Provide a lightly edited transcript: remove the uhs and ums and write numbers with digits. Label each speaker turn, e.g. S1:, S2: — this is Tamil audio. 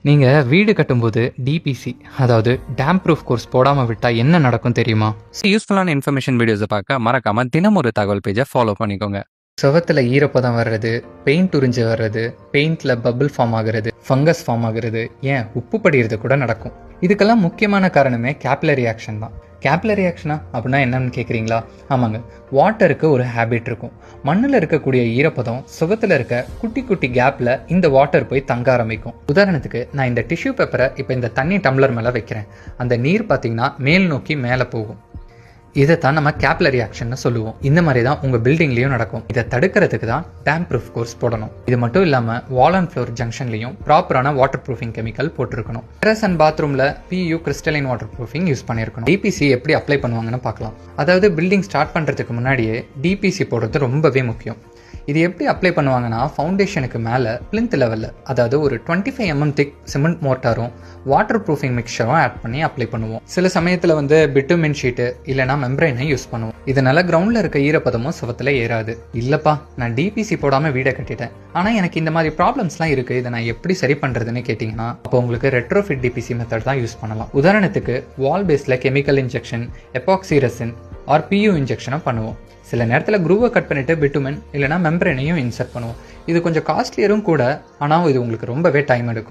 S1: நீங்க வீடு கட்டும்போது டிபிசி அதாவது டேம் ப்ரூஃப் கோர்ஸ் போடாம விட்டா என்ன நடக்கும் தெரியுமா?
S2: யூஸ்ஃபுல்லான இன்ஃபர்மேஷன் வீடியோஸை பார்க்க மறக்காம தினம் ஒரு தகவல் பேஜை ஃபாலோ பண்ணிக்கோங்க.
S1: சுவத்துல ஈரப்பதம் வர்றது, பெயிண்ட் உறிஞ்சு வர்றது, பெயிண்ட்ல பபிள் ஃபார்ம் ஆகுறது, ஃபங்கஸ் ஃபார்ம் ஆகுறது, ஏன் உப்பு படிகிறது கூட நடக்கும். இதுக்கெல்லாம் முக்கியமான காரணமே கேப்லரி ஆக்ஷன் தான். கேப்லரி ஆக்ஷனா அப்படின்னா என்னன்னு கேட்குறீங்களா? ஆமாங்க, வாட்டருக்கு ஒரு ஹேபிட் இருக்கும். மண்ணில் இருக்கக்கூடிய ஈரப்பதம் சுவத்தில் இருக்க குட்டி குட்டி கேப்பில் இந்த வாட்டர் போய் தங்க ஆரம்பிக்கும். உதாரணத்துக்கு நான் இந்த டிஷ்யூ பேப்பரை இப்போ இந்த தண்ணி டம்ளர் மேலே வைக்கிறேன். அந்த நீர் பார்த்தீங்கன்னா மேல் நோக்கி மேலே போகும். இதைத்தான் நம்ம கேப்லரி ஆக்ஷன் சொல்லுவோம். இந்த மாதிரி தான் உங்கள் பில்டிங்லேயும் நடக்கும். இதை தடுக்கிறதுக்கு தான் டேம் ப்ரூஃப் கோர்ஸ் போடணும். இது மட்டும் இல்லாமல் வால் அண்ட் ஃப்ளோர் ஜங்ஷன்லையும் ப்ராப்பரான வாட்டர் ப்ரூஃபிங் கெமிக்கல் போட்டிருக்கணும். டெரஸ் அண்ட் பாத்ரூமில் PU crystalline water proofing use பண்ணியிருக்கணும். டிபிசி எப்படி அப்ளை பண்ணுவாங்கன்னு பார்க்கலாம். அதாவது பில்டிங் ஸ்டார்ட் பண்ணுறதுக்கு முன்னாடியே டிபிசி போடுறது ரொம்பவே முக்கியம். இது எப்படி அப்ளை பண்ணுவாங்கன்னா, ஃபவுண்டேஷனுக்கு மேலே பிளிந்த் லெவலில், அதாவது ஒரு 25 mm திக் சிமெண்ட் மோட்டாரும் வாட்டர் ப்ரூஃபிங் மிக்சரும் ஆட் பண்ணி அப்ளை பண்ணுவோம். சில சமயத்தில் பிட்டுமின் ஷீட்டு இல்லைனா மெம்பரைனை யூஸ் பண்ணுவோம். இதனால கிரவுண்டில் இருக்க ஈரப்பதமும் சுவத்தில் ஏறாது. இல்லைப்பா, நான் டிபிசி போடாமல் வீடை கட்டிட்டேன், ஆனால் எனக்கு இந்த மாதிரி ப்ராப்ளம்ஸ்லாம் இருக்குது, இதை நான் எப்படி சரி பண்ணுறதுன்னு கேட்டிங்கன்னா, அப்போ உங்களுக்கு ரெட்ரோஃபிட் டிபிசி மெத்தட் தான் யூஸ் பண்ணலாம். உதாரணத்துக்கு வால் பேஸில் chemical injection, epoxy resin or PU இன்ஜெக்ஷனை பண்ணுவோம். சில நேரத்தில் குரூவை கட் பண்ணிவிட்டு பிட்டுமென் இல்லைனா மெம்பரனையும் இன்சர்ட் பண்ணுவோம். இது கொஞ்சம் காஸ்ட்லியரும் கூட, ஆனால் இது உங்களுக்கு ரொம்பவே டைம் எடுக்கும்.